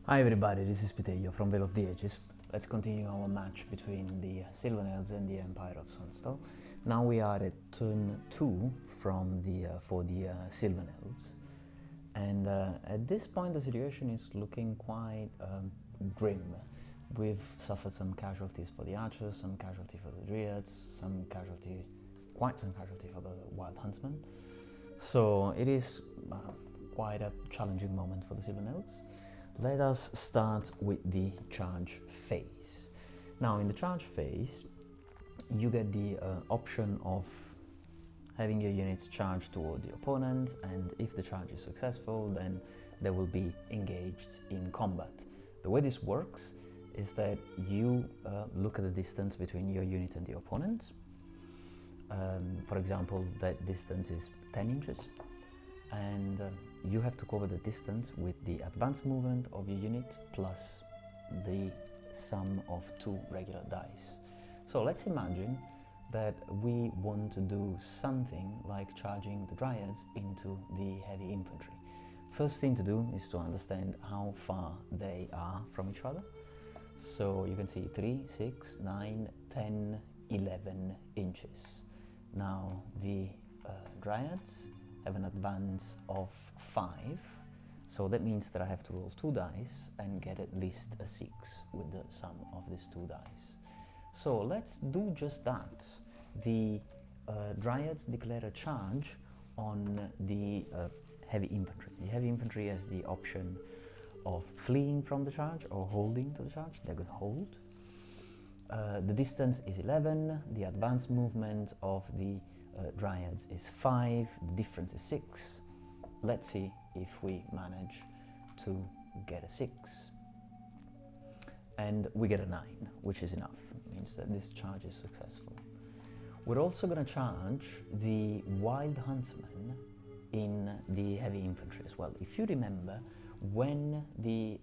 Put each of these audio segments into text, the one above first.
Hi everybody, this is Pitejo from Veil of the Ages. Let's continue our match between the Sylvan Elves and the Empire of Sonnstahl. Now we are at turn 2 from for the Sylvan Elves. And at this point the situation is looking quite grim. We've suffered some casualties for the archers, some casualty for the Dryads, quite some casualty for the Wild Huntsmen. So it is quite a challenging moment for the Sylvan Elves. Let us start with the charge phase. Now in the charge phase you get the option of having your units charge toward the opponent, and if the charge is successful then they will be engaged in combat. The way this works is that you look at the distance between your unit and the opponent. For example, that distance is 10 inches. And you have to cover the distance with the advance movement of your unit plus the sum of 2 regular dice. So let's imagine that we want to do something like charging the Dryads into the heavy infantry. First thing to do is to understand how far they are from each other. So you can see 3, 6, 9, 10, 11 inches. Now the Dryads have an advance of 5, so that means that I have to roll 2 dice and get at least a 6 with the sum of these 2 dice. So let's do just that. The Dryads declare a charge on the heavy infantry. The heavy infantry has the option of fleeing from the charge or holding to the charge. They're going to hold. The distance is 11, the advance movement of the Dryads is 5, the difference is 6. Let's see if we manage to get a 6. And we get a 9, which is enough. It means that this charge is successful. We're also going to charge the Wild Huntsmen in the heavy infantry as well. If you remember, when the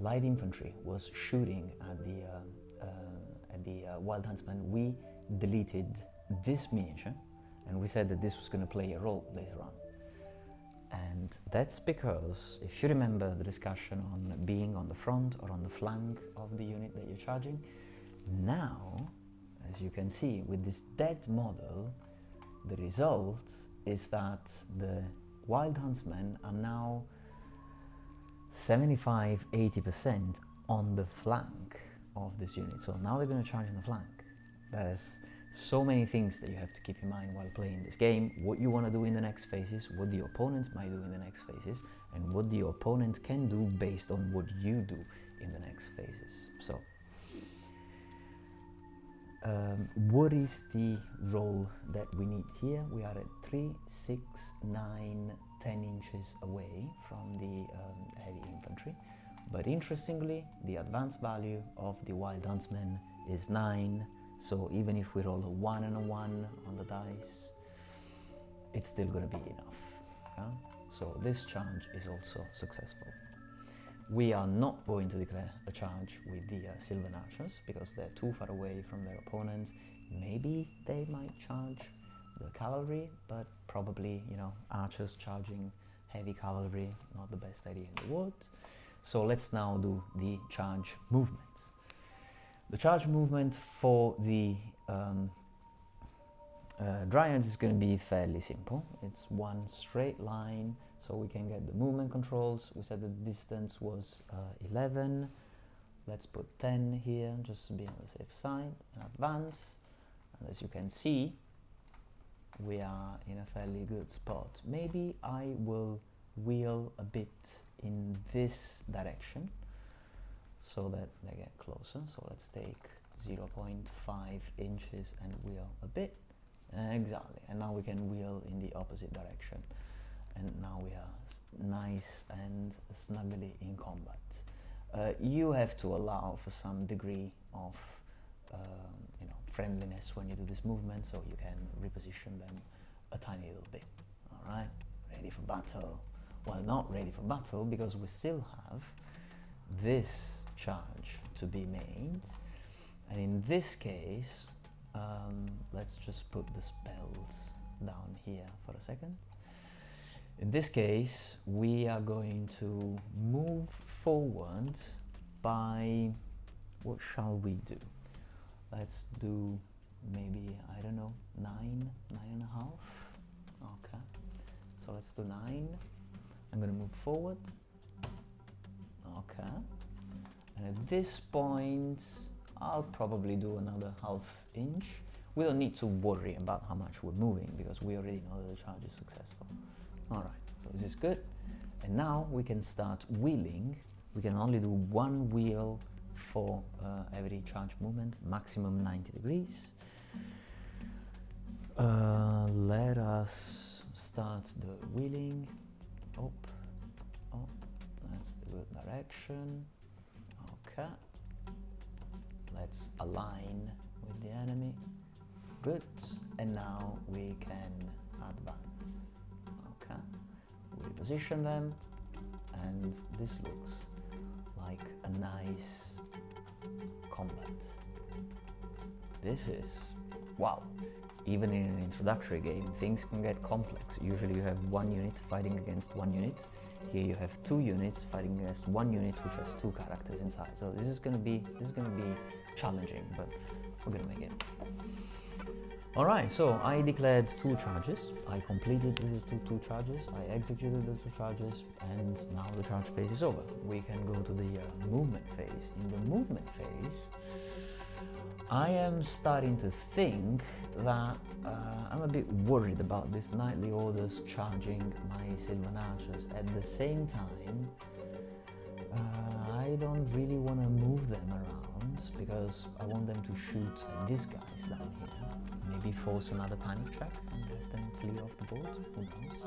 light infantry was shooting at the Wild Huntsmen, we deleted this miniature and we said that this was going to play a role later on. And that's because, if you remember the discussion on being on the front or on the flank of the unit that you're charging, now, as you can see with this dead model, the result is that the Wild Huntsmen are now 75–80% on the flank of this unit. So now they're going to charge on the flank. There's so many things that you have to keep in mind while playing this game. What you want to do in the next phases, what the opponents might do in the next phases, and what the opponent can do based on what you do in the next phases. So, what is the roll that we need here? We are at 3, 6, 9, 10 inches away from the heavy infantry. But interestingly, the advance value of the Wild Huntsmen is 9. So even if we roll a 1 and a 1 on the dice, it's still going to be enough. Okay? So this charge is also successful. We are not going to declare a charge with the Sylvan Archers because they're too far away from their opponents. Maybe they might charge the cavalry, but probably, archers charging heavy cavalry, not the best idea in the world. So let's now do the charge movement. The charge movement for the Dryads is going to be fairly simple. It's one straight line, so we can get the movement controls. We said the distance was 11. Let's put 10 here, just to be on the safe side, and advance. And as you can see, we are in a fairly good spot. Maybe I will wheel a bit in this direction, so that they get closer. So let's take 0.5 inches and wheel a bit. Exactly. And now we can wheel in the opposite direction. And now we are nice and snugly in combat. You have to allow for some degree of friendliness when you do this movement, so you can reposition them a tiny little bit. All right, ready for battle. Well, not ready for battle because we still have this charge to be made, and in this case let's just put the spells down here for a second. In this case, we are going to move forward by, what shall we do? Let's do maybe, I don't know, 9.5. Okay, so let's do 9. I'm gonna move forward. Okay, and at this point, I'll probably do another ½ inch. We don't need to worry about how much we're moving because we already know that the charge is successful. All right, so this is good. And now we can start wheeling. We can only do one wheel for every charge movement, maximum 90 degrees. Let us start the wheeling. Oh, that's the good direction. Okay. Let's align with the enemy. Good. And now we can advance. Okay. We position them, and this looks like a nice combat. This is, wow. Even in an introductory game, things can get complex. Usually you have one unit fighting against one unit. Here you have 2 units fighting against one unit which has 2 characters inside. So this is gonna be challenging, but we're gonna make it. All right, so I declared 2 charges. I completed the two charges. I executed the 2 charges, and now the charge phase is over. We can go to the movement phase. In the movement phase, I am starting to think that I'm a bit worried about this nightly orders charging my Sylvan archers. At the same time, I don't really want to move them around because I want them to shoot at these guys down here. Maybe force another panic check and let them flee off the board, who knows.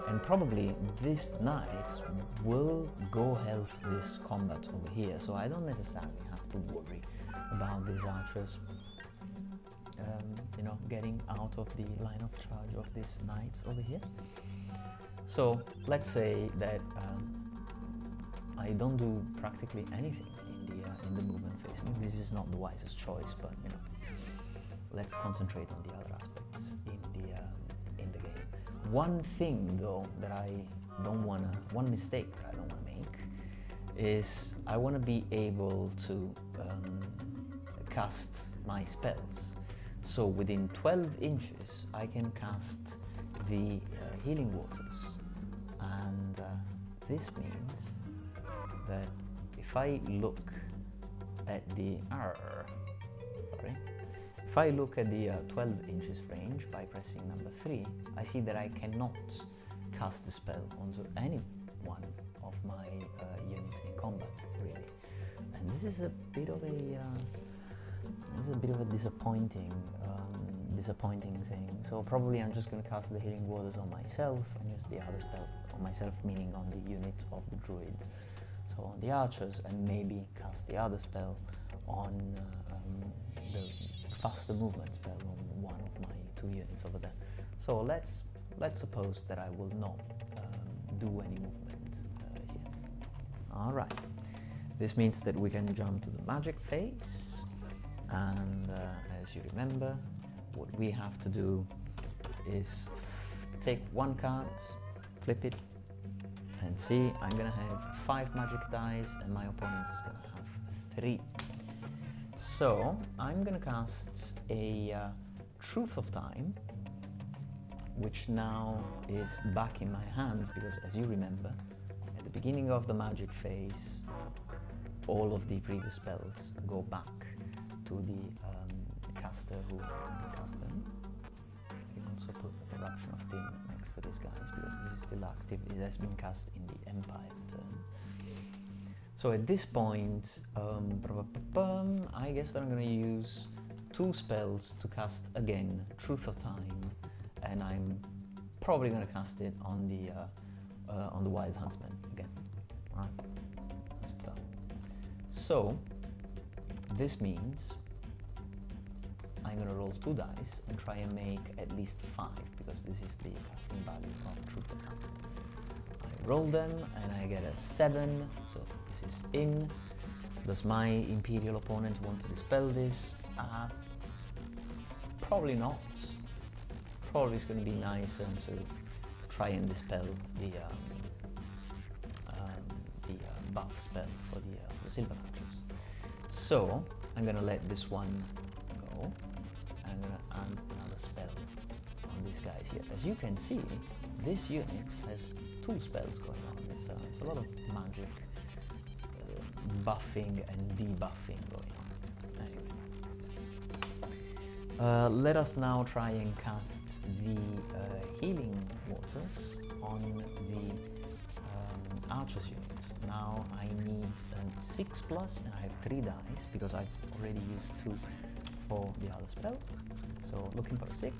And probably these knights will go help this combat over here, so I don't necessarily have to worry about these archers getting out of the line of charge of these knights over here. So let's say that I don't do practically anything in the movement phase. Maybe this is not the wisest choice, but let's concentrate on the other aspects in the game. One thing though that one mistake that I don't wanna make is I wanna be able to cast my spells. So within 12 inches, I can cast the healing waters, and this means that if I look at the 12 inches range by pressing number 3, I see that I cannot cast the spell onto any one of my units in combat, really. And this is a bit of a disappointing thing. So probably I'm just going to cast the healing waters on myself and use the other spell on myself, meaning on the unit of the Druid. So on the archers, and maybe cast the other spell on the faster movement spell on one of my 2 units over there. So let's suppose that I will not do any movement here. All right. This means that we can jump to the magic phase, and as you remember, what we have to do is take 1 card, flip it, and see, I'm gonna have 5 magic dice and my opponent is gonna have 3. So I'm gonna cast a Truth of Time, which now is back in my hands because, as you remember, at the beginning of the magic phase, all of the previous spells go back to the caster who cast them. You can also put the Eruption of Tin next to these guys because this is still active. It has been cast in the Empire turn. So at this point, I guess that I'm going to use 2 spells to cast again Truth of Time, and I'm probably going to cast it on the Wild Huntsmen again. Right? So this means I'm going to roll 2 dice and try and make at least 5, because this is the casting value of Truth of Time. I roll them and I get a 7, so this is in. Does my Imperial opponent want to dispel this? Probably not. Probably it's going to be nice and sort of try and dispel the buff spell for the Sylvan archers. So I'm gonna let this one go, and I'm gonna add another spell on these guys here. As you can see, this unit has 2 spells going on. It's a lot of magic buffing and debuffing going on. Anyway, let us now try and cast the healing waters on the archers units. Now I need 6+, and I have 3 dice because I've already used 2 for the other spell. So looking for a 6.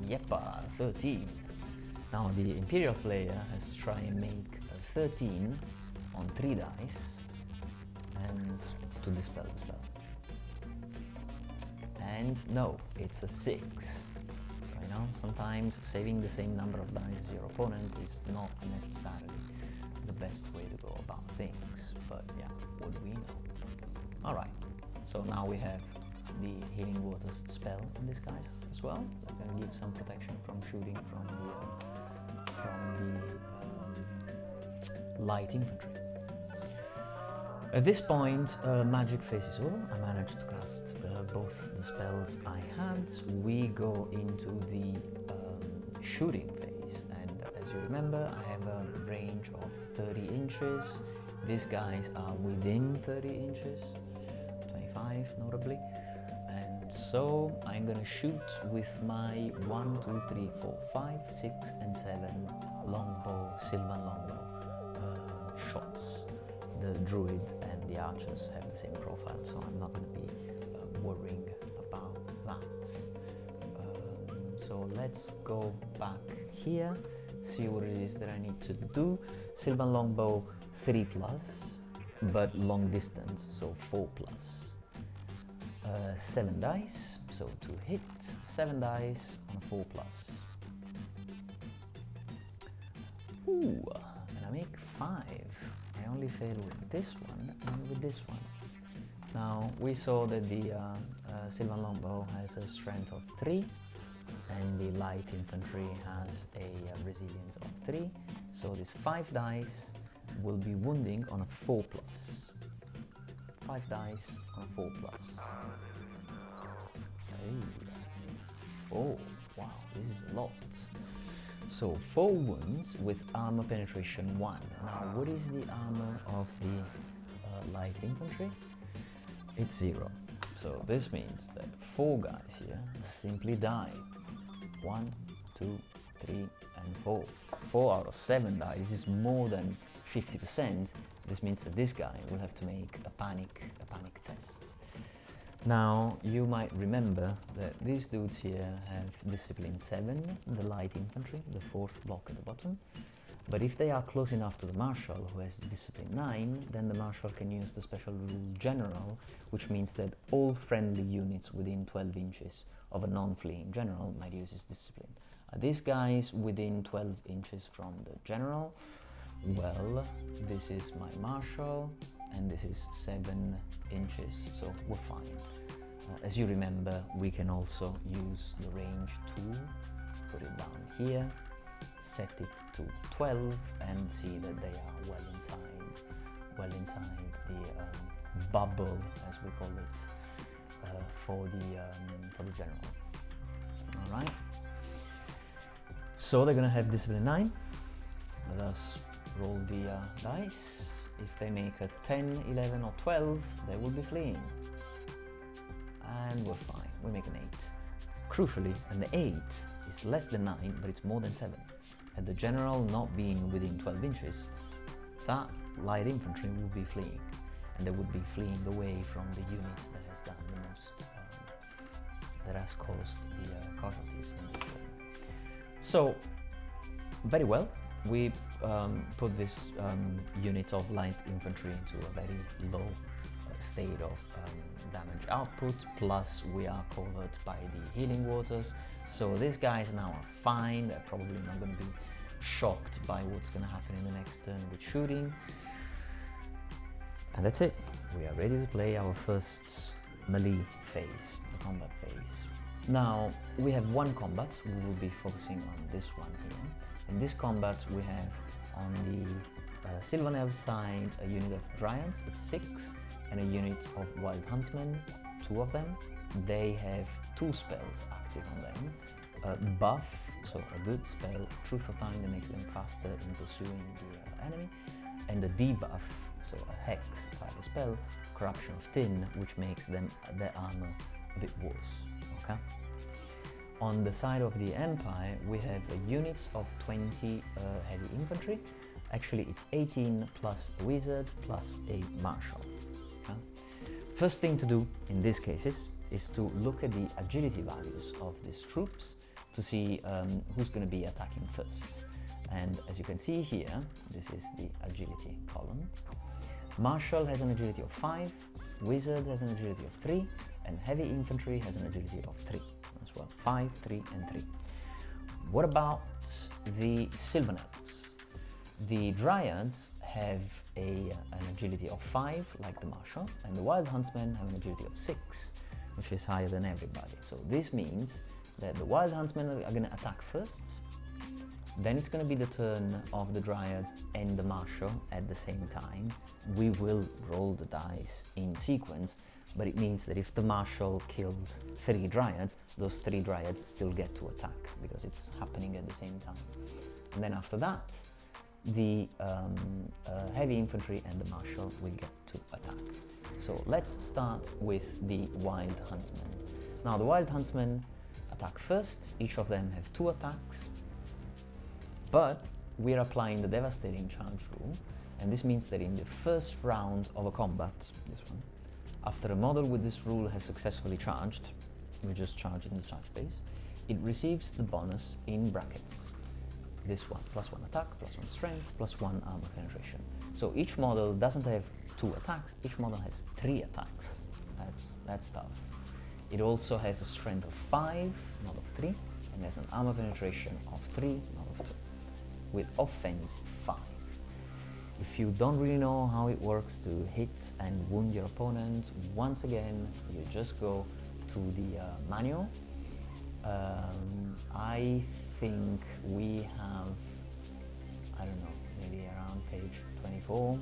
Yeppa, 13. Now the Imperial player has to try and make a 13 on 3 dice and to dispel the spell. And no, it's a 6. So, you know, sometimes saving the same number of dice as your opponent is not necessarily the best way to go about things, but yeah, what do we know? Alright, so now we have the Healing Waters spell in this guys as well. That's going to give some protection from shooting from the light infantry. At this point, magic phase is over. I managed to cast both the spells I had. We go into the shooting phase, and as you remember, I have a range of 30 inches. These guys are within 30 inches, 25 notably. And so I'm gonna shoot with my 1, 2, 3, 4, 5, 6, and 7 longbow, Sylvan longbow shots. The Druid and the archers have the same profile, so I'm not going to be worrying about that. So let's go back here, see what it is that I need to do. Sylvan longbow 3+, but long distance, so 4+. 7 dice, so to hit, 7 dice on a 4+. Ooh, and I make 5. I only fail with this one and with this one. Now we saw that the Sylvan longbow has a strength of 3 and the light infantry has a resilience of 3. So this 5 dice will be wounding on a 4+. 5 dice on a 4+. Hey, it's 4. Wow, this is a lot. So 4 wounds with armor penetration 1. Now what is the armor of the light infantry? It's 0. So this means that 4 guys here simply die. 1, 2, 3, and 4. 4 out of 7 die. This is more than 50%. This means that this guy will have to make a panic test. Now, you might remember that these dudes here have Discipline 7, the light infantry, the 4th block at the bottom. But if they are close enough to the Marshal, who has Discipline 9, then the Marshal can use the special rule General, which means that all friendly units within 12 inches of a non-fleeing General might use his Discipline. These guys within 12 inches from the General, well, this is my Marshal, and this is 7 inches, so we're fine. As you remember, we can also use the range tool, put it down here, set it to 12, and see that they are well inside the bubble, as we call it, for the General. All right. So they're gonna have Discipline 9. Let us roll the dice. If they make a 10, 11, or 12, they will be fleeing. And we're fine. We make an 8. Crucially, an 8 is less than 9, but it's more than 7. And the General not being within 12 inches, that light infantry will be fleeing. And they would be fleeing away from the unit that has done the most, that has caused the casualties in this turn. So, very well. We put this unit of light infantry into a very low state of damage output, plus we are covered by the healing waters, so these guys now are fine. They're probably not going to be shocked by what's going to happen in the next turn with shooting. And that's it. We are ready to play our first melee phase, the combat phase. Now, we have one combat. We will be focusing on this one here. In this combat, we have on the Sylvan Elf side a unit of Dryads, it's 6, and a unit of Wild Huntsmen, 2 of them. They have 2 spells active on them. Buff, so a good spell, Truth of Time that makes them faster in pursuing the enemy, and the debuff, so a hex type of spell, Corruption of Tin, which makes them their armor a bit worse. Okay. On the side of the Empire, we have a unit of 20 heavy infantry. Actually, it's 18 plus a wizard plus a marshal. Okay. First thing to do in these cases is to look at the agility values of these troops to see who's going to be attacking first. And as you can see here, this is the agility column. Marshal has an agility of 5, wizard has an agility of 3, and heavy infantry has an agility of 3 as well. 5, 3, and 3. What about the Sylvan Elves? The Dryads have an agility of 5, like the Marshal, and the Wild Huntsmen have an agility of 6, which is higher than everybody. So this means that the Wild Huntsmen are going to attack first, then it's going to be the turn of the Dryads and the Marshal at the same time. We will roll the dice in sequence, but it means that if the Marshal kills 3 Dryads, those 3 Dryads still get to attack because it's happening at the same time. And then after that, the heavy infantry and the Marshal will get to attack. So let's start with the Wild Huntsmen. Now the Wild Huntsmen attack first, each of them have 2 attacks, but we're applying the devastating charge rule, and this means that in the first round of a combat, this one, after a model with this rule has successfully charged, we just charge in the charge phase, it receives the bonus in brackets. This one, +1 attack, +1 strength, +1 armor penetration. So each model doesn't have 2 attacks, each model has 3 attacks. That's tough. It also has a strength of 5, not of 3, and has an armor penetration of 3, not of 2, with offense 5. If you don't really know how it works to hit and wound your opponent, once again, you just go to the manual. I think we have, I don't know, maybe around page 24,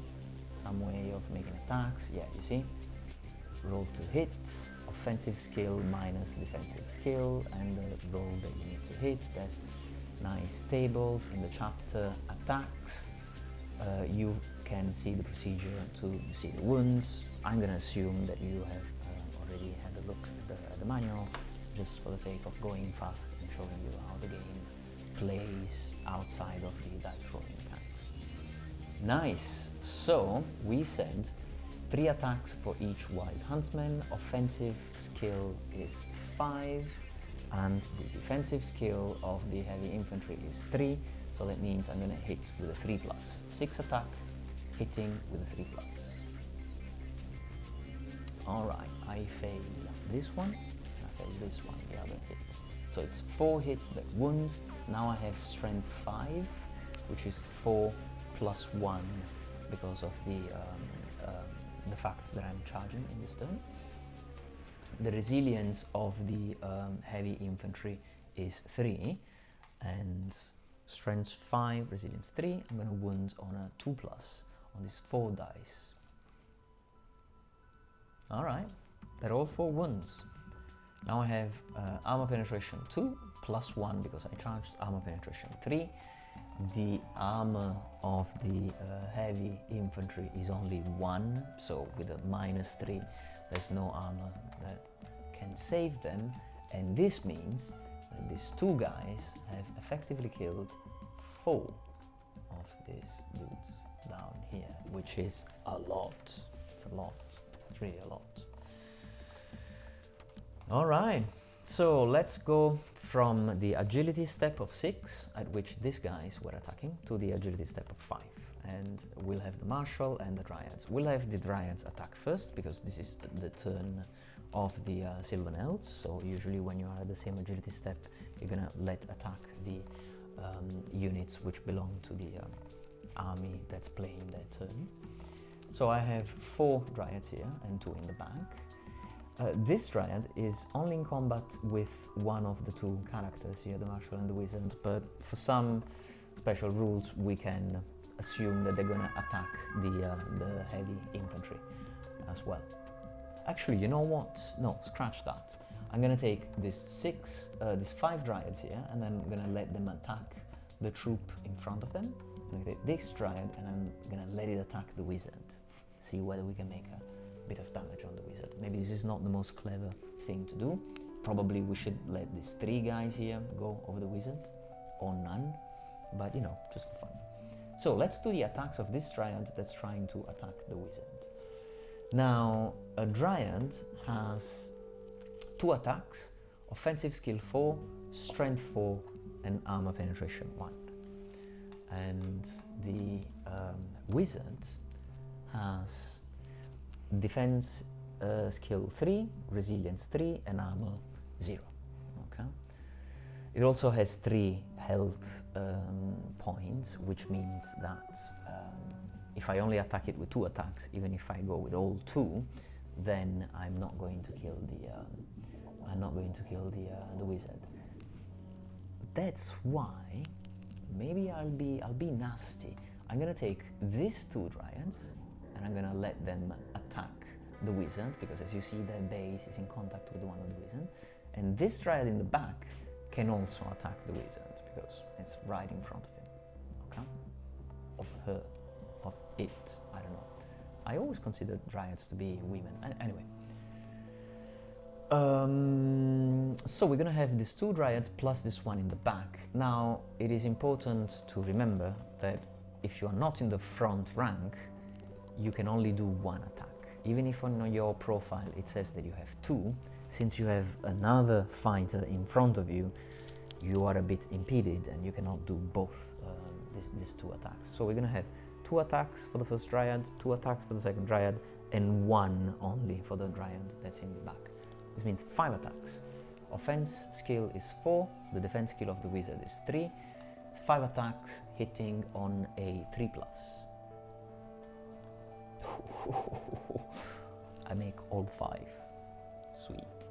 some way of making attacks. Yeah, you see? Roll to hit, offensive skill minus defensive skill, and the roll that you need to hit. There's nice tables in the chapter attacks. You can see the procedure to see the wounds. I'm going to assume that you have already had a look at the manual, just for the sake of going fast and showing you how the game plays outside of the dice rolling mechanics. Nice! So we said 3 attacks for each Wild Huntsman, offensive skill is 5, and the defensive skill of the heavy infantry is 3, so that means I'm going to hit with a 3+. 6 attack, hitting with a 3+. Alright, I fail this one, and I fail this one, the other hits. So it's 4 hits that wound. Now I have strength 5, which is 4 + 1 because of the fact that I'm charging in this turn. The resilience of the heavy infantry is 3, and strength 5, resilience 3. I'm going to wound on a 2+ on these 4 dice. Alright, they're all 4 wounds. Now I have armor penetration 2, +1 because I charged, armor penetration 3. The armor of the heavy infantry is only 1, so with a -3 there's no armor that can save them, and this means that these 2 guys have effectively killed 4 of these dudes down here, which is a lot. It's a lot. It's really a lot. Alright, so let's go from the agility step of 6, at which these guys were attacking, to the agility step of 5. And we'll have the Marshal and the Dryads. We'll have the Dryads attack first, because this is the turn of the Sylvan Elves. So usually when you are at the same agility step, you're gonna let attack the units which belong to the army that's playing their turn. So I have 4 Dryads here and 2 in the back. This Dryad is only in combat with one of the two characters here, the Marshal and the Wizard, but for some special rules we can assume that they're gonna attack the heavy infantry as well. Actually, you know what? No, scratch that. I'm gonna take these 5 Dryads here, and then I'm gonna let them attack the troop in front of them. I'm gonna take this Dryad and I'm gonna let it attack the Wizard. See whether we can make a bit of damage on the Wizard. Maybe this is not the most clever thing to do. Probably we should let these 3 guys here go over the Wizard, or none, but you know, just for fun. So let's do the attacks of this Dryad that's trying to attack the Wizard. Now, a Dryad has 2 attacks, offensive skill 4, strength 4, and armor penetration 1. And the Wizard has defense skill 3, resilience 3, and armor 0. Okay. It also has 3 health points, which means that if I only attack it with 2 attacks, even if I go with all 2, then I'm not going to kill the Wizard. That's why maybe I'll be nasty. I'm gonna take these 2 Dryads and I'm gonna let them attack the Wizard, because as you see, their base is in contact with one of the Wizard, and this Dryad in the back can also attack the Wizard because it's right in front of him. Okay, of her, of it. I don't know. I always consider Dryads to be women. Anyway. So we're gonna have these 2 Dryads plus this one in the back. Now, it is important to remember that if you are not in the front rank, you can only do 1 attack. Even if on your profile it says that you have 2, since you have another fighter in front of you, you are a bit impeded and you cannot do both these 2 attacks. So we're gonna have 2 attacks for the first Dryad, 2 attacks for the second Dryad, and 1 only for the Dryad that's in the back. This means 5 attacks. Offense skill is 4, the defense skill of the Wizard is 3. It's 5 attacks hitting on a 3+. I make all 5. Sweet.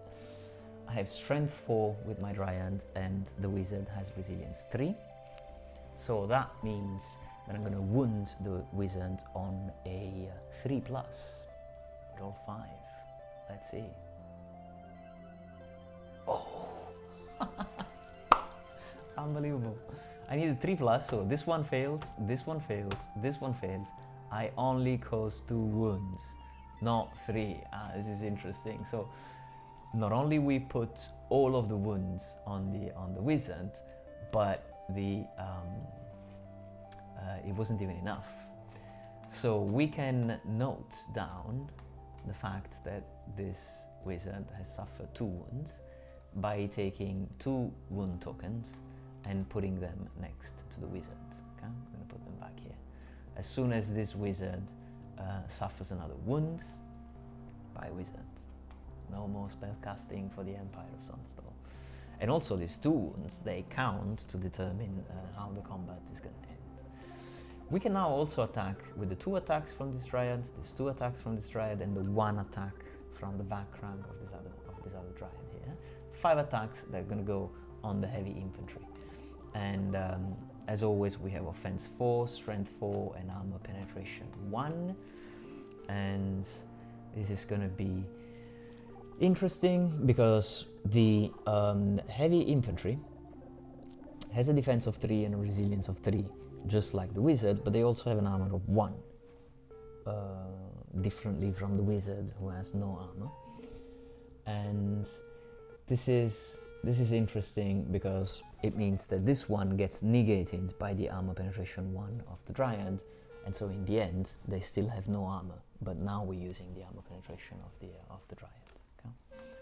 I have strength 4 with my Dryad, and the Wizard has resilience 3. So that means that I'm going to wound the Wizard on a 3+ with all 5. Let's see. Oh! Unbelievable. I need a 3+, so this one fails, this one fails, this one fails. I only cause 2 wounds, not 3. This is interesting. So not only we put all of the wounds on the Wizard, but it wasn't even enough. So we can note down the fact that this Wizard has suffered 2 wounds by taking 2 wound tokens and putting them next to the Wizard. Okay, I'm going to put them back here. As soon as this Wizard suffers another wound, bye Wizard. No more spell casting for the Empire of Sonnstahl. And also these 2 wounds, they count to determine how the combat is going to end. We can now also attack with the 2 attacks from this Dryad, these 2 attacks from this Dryad, and the 1 attack from the back rank of this other Dryad here. 5 attacks that are going to go on the heavy infantry. And as always, we have offense 4, strength 4, and armor penetration 1. And this is going to be interesting because the heavy infantry has a defense of 3 and a resilience of 3, just like the Wizard, but they also have an armor of 1, differently from the Wizard, who has no armor. And this is interesting because it means that this one gets negated by the armor penetration 1 of the Dryad, and so in the end they still have no armor, but now we're using the armor penetration of the Dryad. Okay?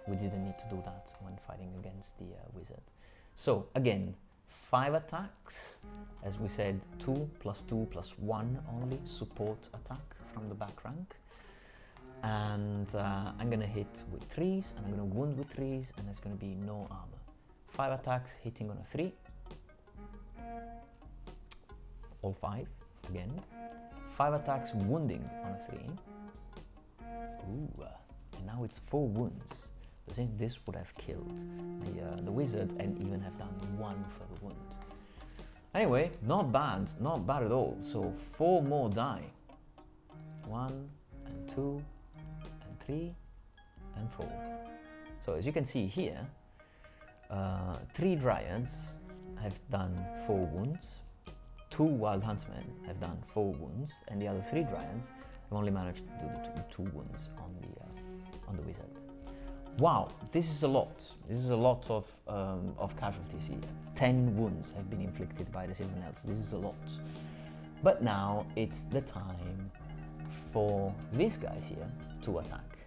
We didn't need to do that when fighting against the Wizard. So again, 5 attacks, as we said, 2 plus 2 plus 1 only support attack from the back rank. And I'm gonna hit with 3s, and I'm gonna wound with 3s, and there's gonna be no armor. 5 attacks hitting on a 3. All 5 again. 5 attacks wounding on a 3. Ooh, and now it's 4 wounds. I think this would have killed the wizard and even have done 1 for the wound. Anyway, not bad at all. So 4 more die. 1 and 2 and 3 and 4. So as you can see here, 3 Dryads have done 4 wounds, 2 Wild Huntsmen have done 4 wounds, and the other 3 Dryads have only managed to do the 2 wounds on the wizard. Wow, this is a lot. This is a lot of casualties here. 10 wounds have been inflicted by the Sylvan Elves. This is a lot. But now it's the time for these guys here to attack.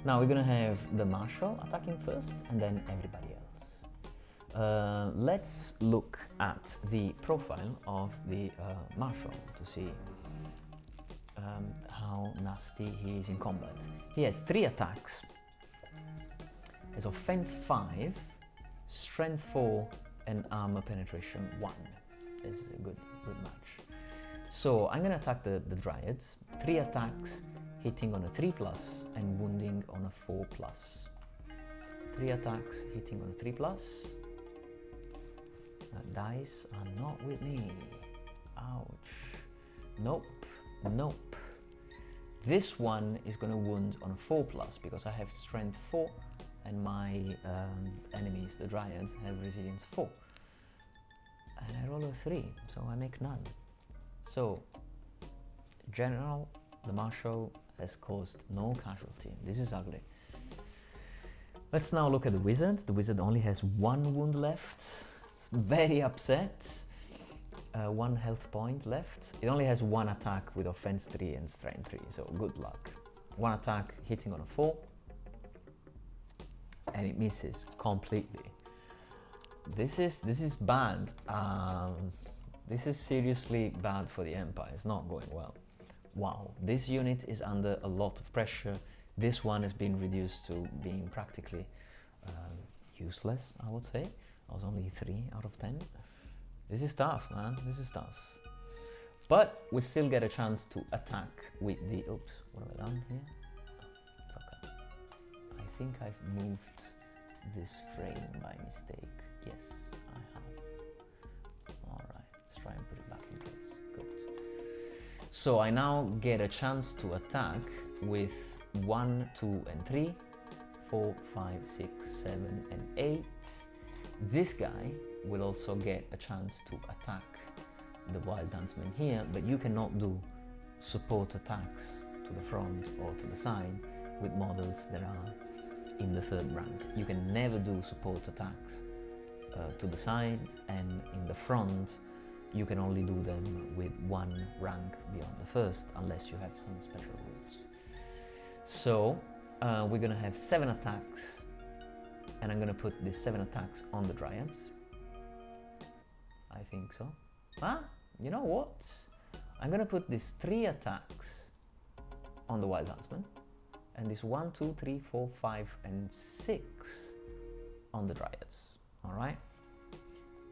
Now we're gonna have the Marshal attacking first, and then everybody else. Let's look at the profile of the Marshal to see how nasty he is in combat. He has 3 attacks. His offense 5, strength 4, and armor penetration 1. This is a good match. So I'm gonna attack the Dryads. 3 attacks, hitting on a 3+ and wounding on a 4+. 3 attacks, hitting on a 3+. Dice are not with me. Ouch. Nope. Nope. This one is gonna wound on a 4+ because I have strength 4 and my enemies, the Dryads, have resilience 4. And I roll a 3, so I make none. So, General, the Marshal, has caused no casualty. This is ugly. Let's now look at the Wizard. The Wizard only has 1 wound left. It's very upset. 1 health point left. It only has 1 attack with offense 3 and strength 3, so good luck. 1 attack hitting on a 4. And it misses completely. This is bad. This is seriously bad for the Empire. It's not going well. Wow, this unit is under a lot of pressure. This one has been reduced to being practically useless, I would say. I was only 3 out of 10. This is tough, man. This is tough. But we still get a chance to attack with the... Oops, what have I done here? It's okay. I think I've moved this frame by mistake. Yes, I have. Alright, let's try and put it back in place. Good. So I now get a chance to attack with 1, 2, and 3, 4, 5, 6, 7, and 8. This guy will also get a chance to attack the Wild Huntsman here, but you cannot do support attacks to the front or to the side with models that are in the 3rd rank. You can never do support attacks to the side, and in the front you can only do them with 1 rank beyond the 1st unless you have some special rules. So we're gonna have 7 attacks, and I'm gonna put these 7 attacks on the Dryads. I think so. You know what? I'm gonna put these 3 attacks on the Wild Huntsman, and this 1, 2, 3, 4, 5, and 6 on the Dryads. Alright?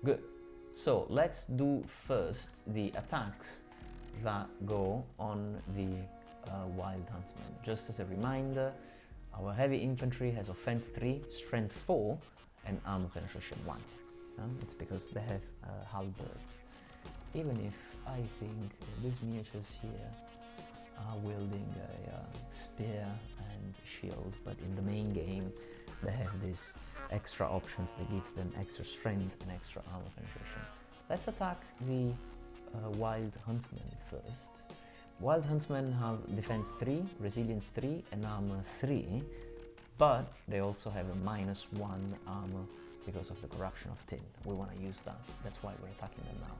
Good. So let's do first the attacks that go on the Wild Huntsman. Just as a reminder, our heavy infantry has offense 3, strength 4, and armor penetration 1. It's because they have halberds. Even if I think these miniatures here are wielding a spear and shield, but in the main game they have these extra options that gives them extra strength and extra armor penetration. Let's attack the Wild Huntsmen first. Wild Huntsmen have defense 3, resilience 3, and armor 3, but they also have a -1 armor because of the corruption of tin. We want to use that. That's why we're attacking them now.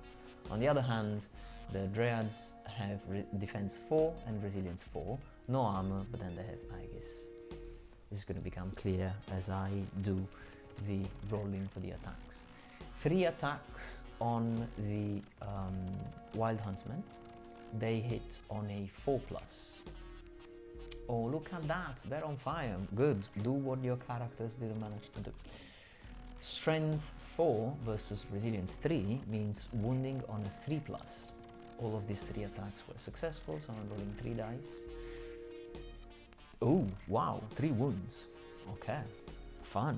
On the other hand, the Dryads have defense 4 and resilience 4, no armor, but then they have Aegis. This is going to become clear as I do the rolling for the attacks. 3 attacks on the Wild Huntsmen. They hit on a 4+. Oh, look at that, they're on fire. Good, do what your characters didn't manage to do. Strength 4 versus resilience 3 means wounding on a 3+. All of these 3 attacks were successful, so I'm rolling 3 dice. Oh, wow, 3 wounds. Okay, fun.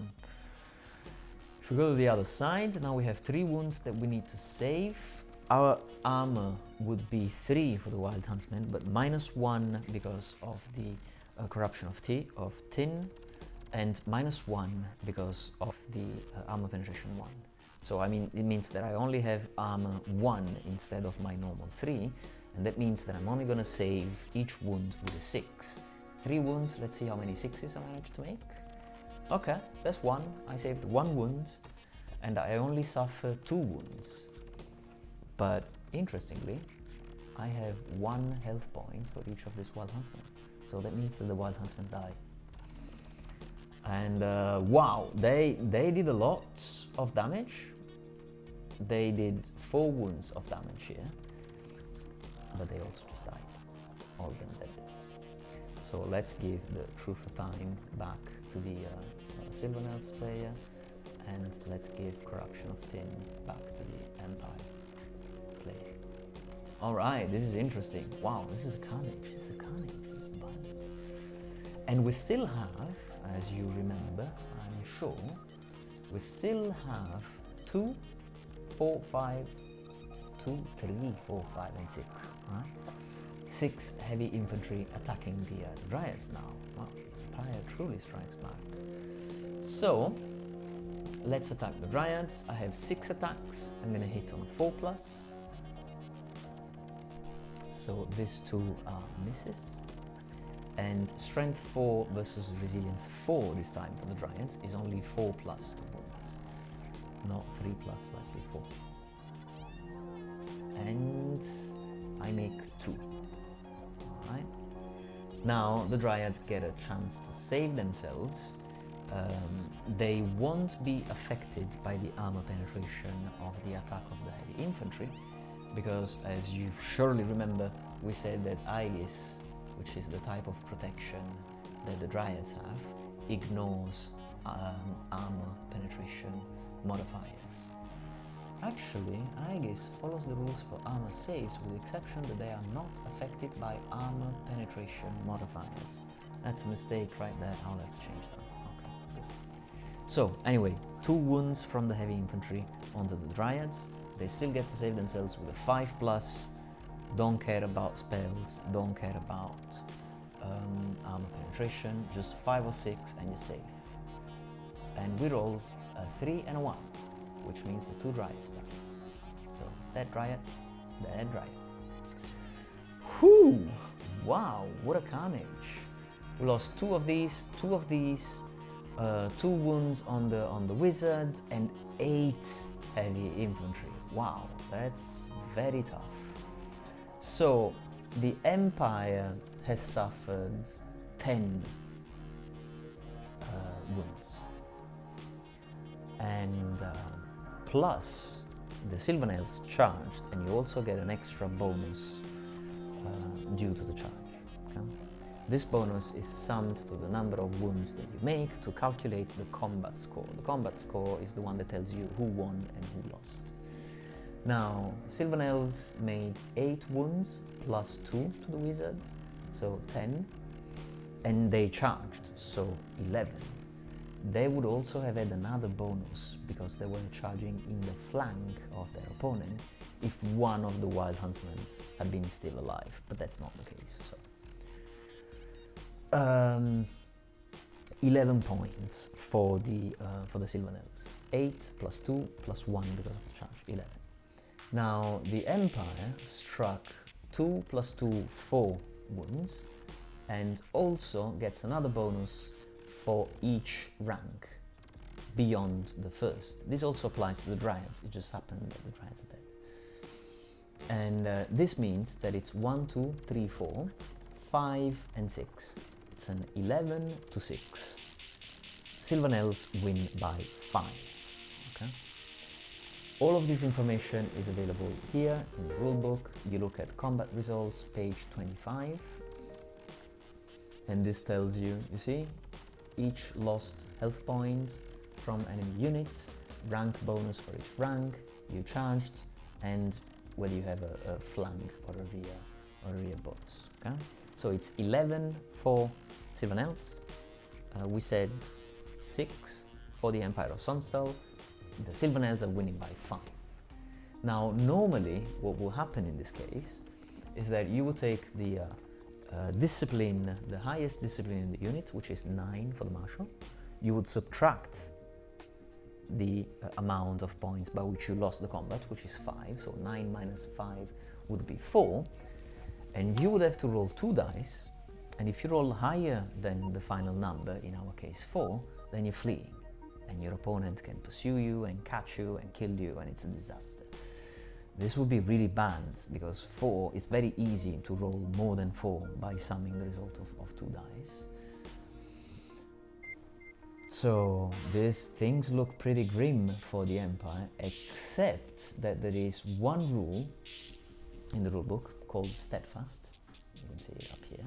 If we go to the other side, now we have 3 wounds that we need to save. Our armor would be 3 for the Wild Huntsman, but -1 because of the corruption of tin, and -1 because of the armor penetration 1. So I mean, it means that I only have armor 1 instead of my normal 3, and that means that I'm only gonna save each wound with a 6. 3 wounds, let's see how many 6s I managed to make. Okay, that's 1. I saved 1 wound, and I only suffer 2 wounds. But interestingly, I have 1 health point for each of these Wild Huntsmen. So that means that the Wild Huntsmen die. And wow, they did a lot of damage. They did 4 wounds of damage here, but they also just died. All of them dead. So let's give the Truth of Time back to the Sylvan Elves player, and let's give Corruption of Tin back to the Empire player. Alright, this is interesting. Wow, this is a carnage. This is a carnage. This is violent. And we still have, as you remember, I'm sure, we still have 2, 4, 5, 2, 3, 4, 5, and 6, right? 6 heavy infantry attacking the Dryads now. Wow, Empire truly strikes back. So, let's attack the Dryads. I have 6 attacks. I'm gonna hit on a 4+. So these 2 are misses. And Strength 4 versus Resilience 4 this time for the Dryads is only 4+ to wound, not 3+ like before. And I make 2. Alright. Now the Dryads get a chance to save themselves. They won't be affected by the armor penetration of the attack of the heavy infantry, because as you surely remember, we said that Aegis, which is the type of protection that the Dryads have, ignores armor penetration modifiers. Actually, Aegis follows the rules for armor saves with the exception that they are not affected by armor penetration modifiers. That's a mistake right there. I'll have to change that. Okay, good. So anyway, 2 wounds from the heavy infantry onto the Dryads. They still get to save themselves with a 5+. Don't care about spells, don't care about armor penetration, just 5 or 6 and you're safe. And we roll a 3 and a 1, which means the 2 Dryads die. So that Dryad, that Dryad. Whew! Wow, what a carnage! We lost 2 of these, 2 of these, 2 wounds on the wizard, and 8 heavy infantry. Wow, that's very tough. So the Empire has suffered 10 wounds, and plus the Sylvan Elves charged, and you also get an extra bonus due to the charge. Okay? This bonus is summed to the number of wounds that you make to calculate the combat score. The combat score is the one that tells you who won and who lost. Now, Sylvan Elves made 8 wounds plus 2 to the wizard, so 10, and they charged, so 11. They would also have had another bonus because they were charging in the flank of their opponent if one of the Wild Huntsmen had been still alive, but that's not the case. So, 11 points for the Sylvan Elves. 8 plus 2 plus 1 because of the charge, 11. Now, the Empire struck 2 plus 2, 4 wounds, and also gets another bonus for each rank beyond the first. This also applies to the Dryads, it just happened that the Dryads are dead. And this means that it's 1, 2, 3, 4, 5, and 6. It's an 11 to 6. Sylvan Elves win by 5. Okay? All of this information is available here in the rulebook. You look at combat results, page 25, and this tells you, you see, each lost health point from enemy units, rank bonus for each rank, you charged, and whether you have a flank or a rear bonus. Okay? So it's 11 for Sylvan Elves. We said 6 for the Empire of Sonnstahl. The Sylvan Elves are winning by 5. Now, normally, what will happen in this case is that you will take the discipline, the highest discipline in the unit, which is 9 for the Marshal. You would subtract the amount of points by which you lost the combat, which is 5, so 9 minus 5 would be 4, and you would have to roll 2 dice, and if you roll higher than the final number, in our case 4, then you're fleeing, and your opponent can pursue you and catch you and kill you, and it's a disaster. This would be really bad, because 4 is very easy to roll more than 4 by summing the result of 2 dice. So these things look pretty grim for the Empire, except that there is one rule in the rulebook called Steadfast. You can see it up here.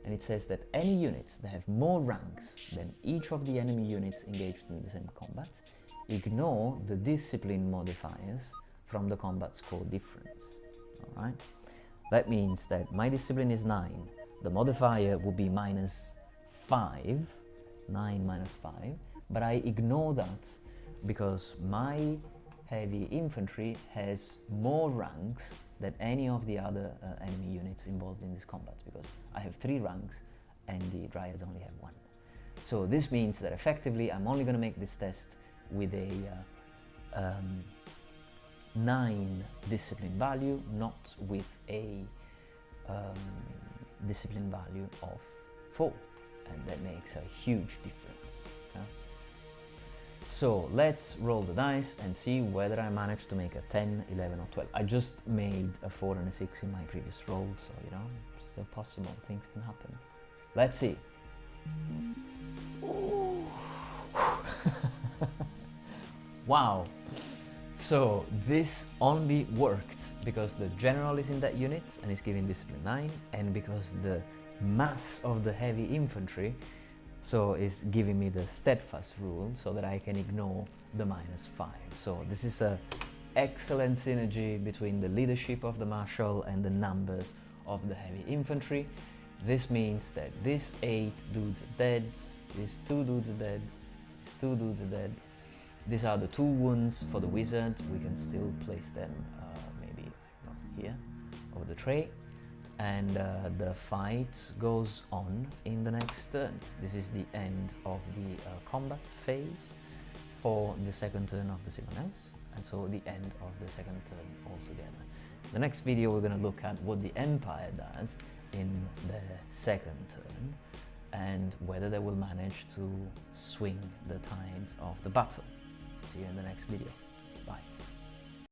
And it says that any units that have more ranks than each of the enemy units engaged in the same combat ignore the discipline modifiers from the combat score difference. Alright? That means that my discipline is 9. The modifier would be minus 5. 9 minus 5, but I ignore that because my heavy infantry has more ranks than any of the other enemy units involved in this combat, because I have 3 ranks and the Dryads only have 1. So this means that effectively I'm only going to make this test with a 9 discipline value, not with a discipline value of 4. And that makes a huge difference. Okay? So let's roll the dice and see whether I manage to make a 10, 11 or 12. I just made a 4 and a 6 in my previous roll, so you know, still possible, things can happen. Let's see. Wow. So this only worked because the general is in that unit and is giving discipline 9, and because the mass of the heavy infantry so is giving me the steadfast rule so that I can ignore the minus 5. So this is a excellent synergy between the leadership of the Marshal and the numbers of the heavy infantry. This means that these 8 dudes are dead, these 2 dudes are dead, these 2 dudes are dead. These are the 2 wounds for the wizard. We can still place them maybe here over the tray. And the fight goes on in the next turn. This is the end of the combat phase for the second turn of the Sylvan Elves, and so the end of the second turn altogether. The next video we're going to look at what the Empire does in the second turn and whether they will manage to swing the tides of the battle. See you in the next video.